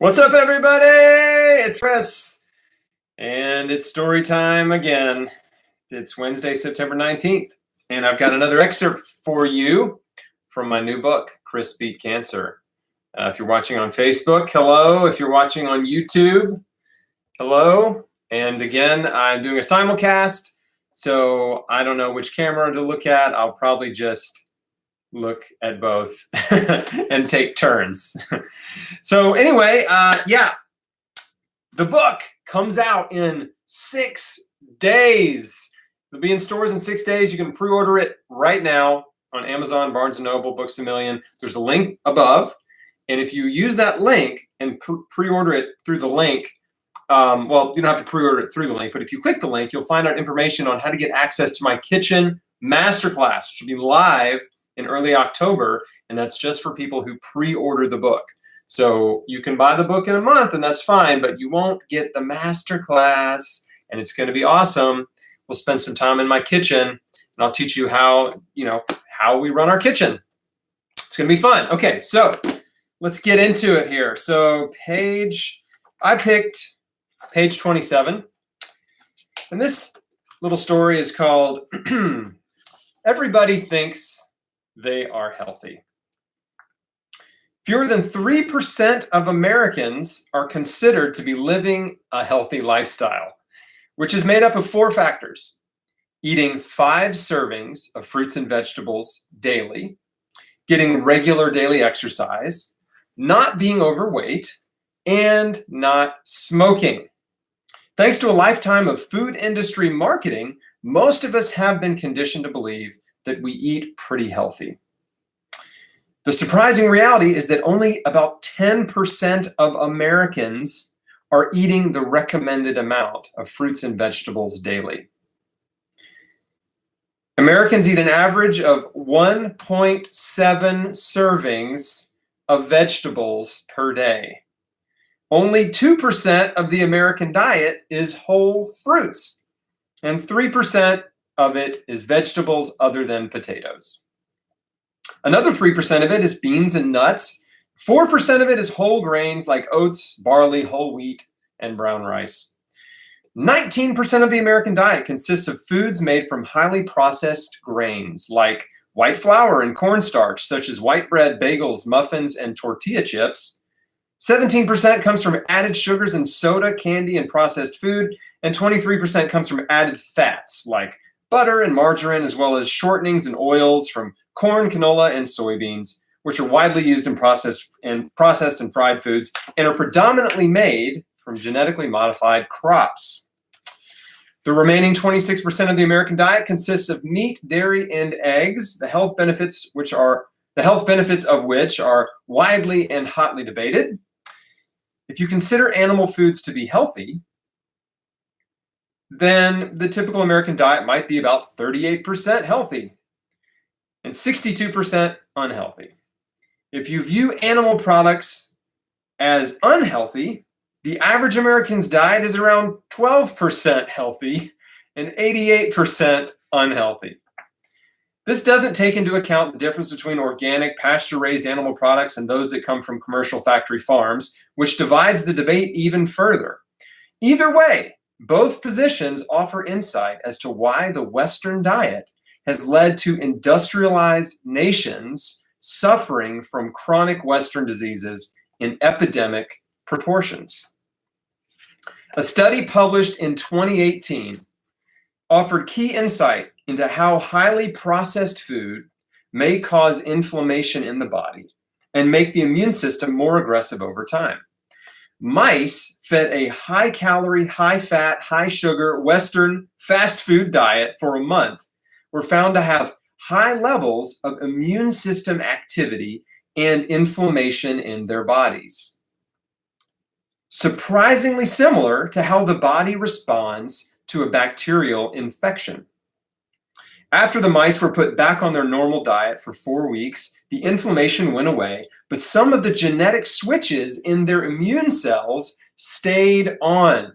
What's up, everybody? It's Chris, and it's story time again. It's Wednesday, September 19th, and I've got another excerpt for you from my new book, Chris Beat Cancer. If you're watching on Facebook, hello. If you're watching on YouTube, hello. And again, I'm doing a simulcast, so I don't know which camera to look at. I'll probably just look at both and take turns. So anyway, the book comes out in 6 days. It'll be in stores in 6 days. You can pre-order it right now on Amazon, Barnes & Noble, Books A Million. There's a link above. And if you use that link and pre-order it through the link, well, you don't have to pre-order it through the link, but if you click the link, you'll find out information on how to get access to my kitchen masterclass, which will be live in early October, and that's just for people who pre-order the book. So you can buy the book in a month, and that's fine, but you won't get the masterclass, and it's going to be awesome. We'll spend some time in my kitchen, and I'll teach you how we run our kitchen. It's going to be fun. Okay, so let's get into it here. So I picked page 27, and this little story is called Everybody Thinks They Are Healthy. Fewer than 3% of Americans are considered to be living a healthy lifestyle, which is made up of 4 factors: eating 5 servings of fruits and vegetables daily, getting regular daily exercise, not being overweight, and not smoking. Thanks to a lifetime of food industry marketing, most of us have been conditioned to believe that we eat pretty healthy. The surprising reality is that only about 10% of Americans are eating the recommended amount of fruits and vegetables daily. Americans eat an average of 1.7 servings of vegetables per day. Only 2% of the American diet is whole fruits, and 3% of it is vegetables other than potatoes. Another 3% of it is beans and nuts. 4% of it is whole grains like oats, barley, whole wheat, and brown rice. 19% of the American diet consists of foods made from highly processed grains like white flour and cornstarch, such as white bread, bagels, muffins, and tortilla chips. 17% comes from added sugars and soda, candy, and processed food, and 23% comes from added fats like butter and margarine, as well as shortenings and oils from corn, canola, and soybeans, which are widely used in processed and fried foods and are predominantly made from genetically modified crops. The remaining 26% of the American diet consists of meat, dairy, and eggs, the health benefits of which are widely and hotly debated. If you consider animal foods to be healthy, then the typical American diet might be about 38% healthy and 62% unhealthy. If you view animal products as unhealthy, the average American's diet is around 12% healthy and 88% unhealthy. This doesn't take into account the difference between organic, pasture-raised animal products and those that come from commercial factory farms, which divides the debate even further. Either way, both positions offer insight as to why the Western diet has led to industrialized nations suffering from chronic Western diseases in epidemic proportions. A study published in 2018 offered key insight into how highly processed food may cause inflammation in the body and make the immune system more aggressive over time. Mice fed a high-calorie, high-fat, high-sugar Western fast food diet for a month were found to have high levels of immune system activity and inflammation in their bodies. Surprisingly similar to how the body responds to a bacterial infection. After the mice were put back on their normal diet for 4 weeks, the inflammation went away, but some of the genetic switches in their immune cells stayed on,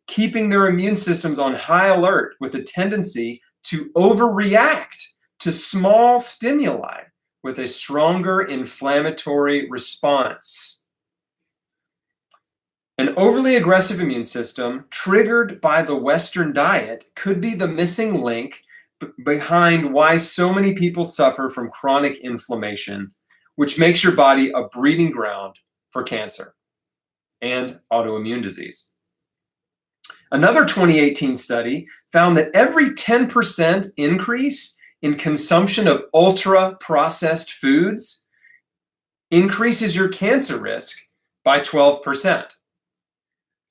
keeping their immune systems on high alert with a tendency to overreact to small stimuli with a stronger inflammatory response. An overly aggressive immune system triggered by the Western diet could be the missing link behind why so many people suffer from chronic inflammation, which makes your body a breeding ground for cancer and autoimmune disease. Another 2018 study found that every 10% increase in consumption of ultra-processed foods increases your cancer risk by 12%.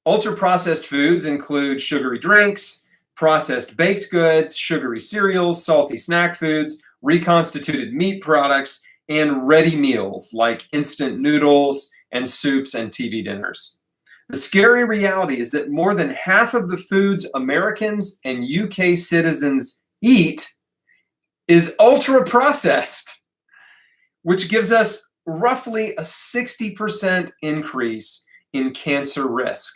Ultra-processed foods include sugary drinks, processed baked goods, sugary cereals, salty snack foods, reconstituted meat products, and ready meals like instant noodles and soups and TV dinners. The scary reality is that more than half of the foods Americans and UK citizens eat is ultra-processed, which gives us roughly a 60% increase in cancer risk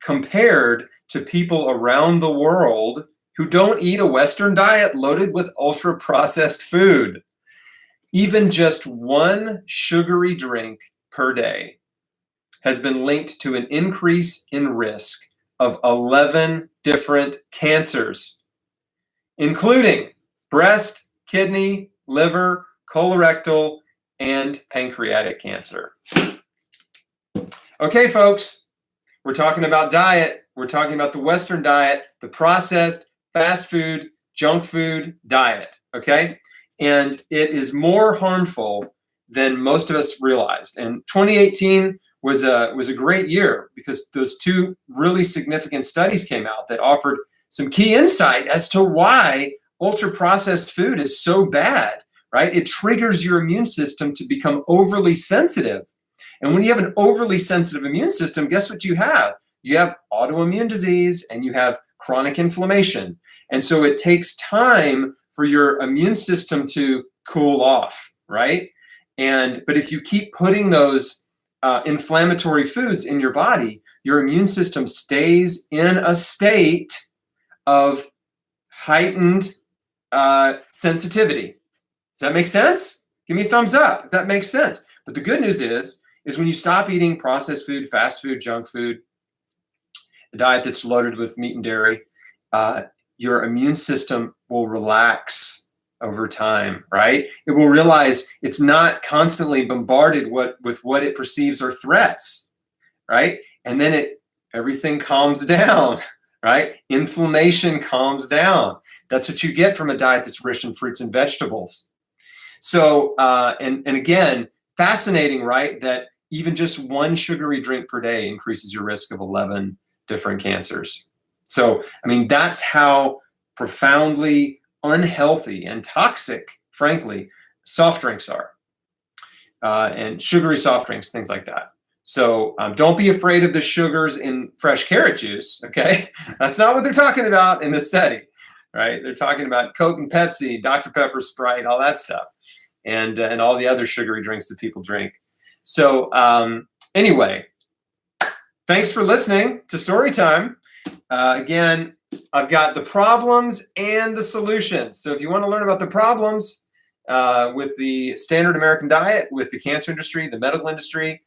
compared to people around the world who don't eat a Western diet loaded with ultra-processed food. Even just one sugary drink per day has been linked to an increase in risk of 11 different cancers, including breast, kidney, liver, colorectal, and pancreatic cancer. Okay, folks, we're talking about diet. We're talking about the Western diet, the processed, fast food, junk food diet, okay? And it is more harmful than most of us realized. And 2018 was a great year because those two really significant studies came out that offered some key insight as to why ultra-processed food is so bad, right? It triggers your immune system to become overly sensitive. And when you have an overly sensitive immune system, guess what you have? You have autoimmune disease and you have chronic inflammation. And so it takes time for your immune system to cool off, right? But if you keep putting those inflammatory foods in your body, your immune system stays in a state of heightened sensitivity. Does that make sense? Give me a thumbs up if that makes sense. But the good news is when you stop eating processed food, fast food, junk food, a diet that's loaded with meat and dairy, your immune system will relax over time, right? It will realize it's not constantly bombarded with what it perceives are threats, right? And then everything calms down, right? Inflammation calms down. That's what you get from a diet that's rich in fruits and vegetables. So, and again, fascinating, right? That even just one sugary drink per day increases your risk of 11 different cancers. So, I mean, that's how profoundly unhealthy and toxic, frankly, soft drinks are, and sugary soft drinks, things like that. So don't be afraid of the sugars in fresh carrot juice, okay? That's not what they're talking about in the study, right? They're talking about Coke and Pepsi, Dr. Pepper, Sprite, all that stuff, and all the other sugary drinks that people drink. So anyway, thanks for listening to Storytime. Again, I've got the problems and the solutions. So if you want to learn about the problems with the standard American diet, with the cancer industry, the medical industry,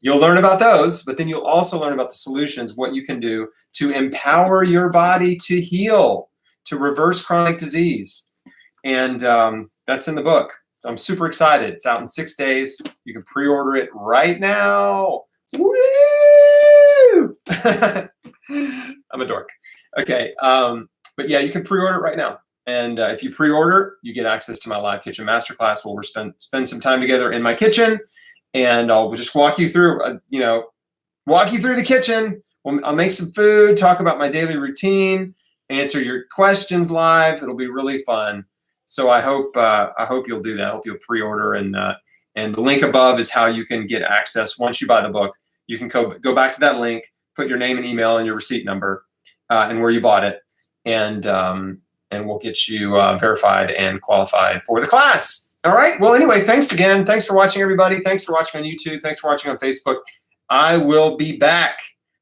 you'll learn about those, but then you'll also learn about the solutions, what you can do to empower your body to heal, to reverse chronic disease. And that's in the book. So I'm super excited. It's out in 6 days. You can pre-order it right now. Woo! I'm a dork. Okay, but yeah, you can pre-order it right now. And if you pre-order, you get access to my live kitchen masterclass where we'll spend some time together in my kitchen, and I'll just walk you through, the kitchen. I'll make some food, talk about my daily routine, answer your questions live. It'll be really fun. So I hope you'll do that. I hope you'll pre-order, and the link above is how you can get access once you buy the book. You can go back to that link, put your name and email and your receipt number, and where you bought it, and we'll get you verified and qualified for the class. All right. Well, anyway, thanks again. Thanks for watching, everybody. Thanks for watching on YouTube. Thanks for watching on Facebook. I will be back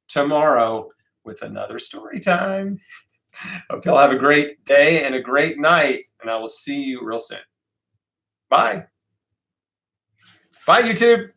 tomorrow with another story time. Hope y'all have a great day and a great night, and I will see you real soon. Bye. Bye, YouTube.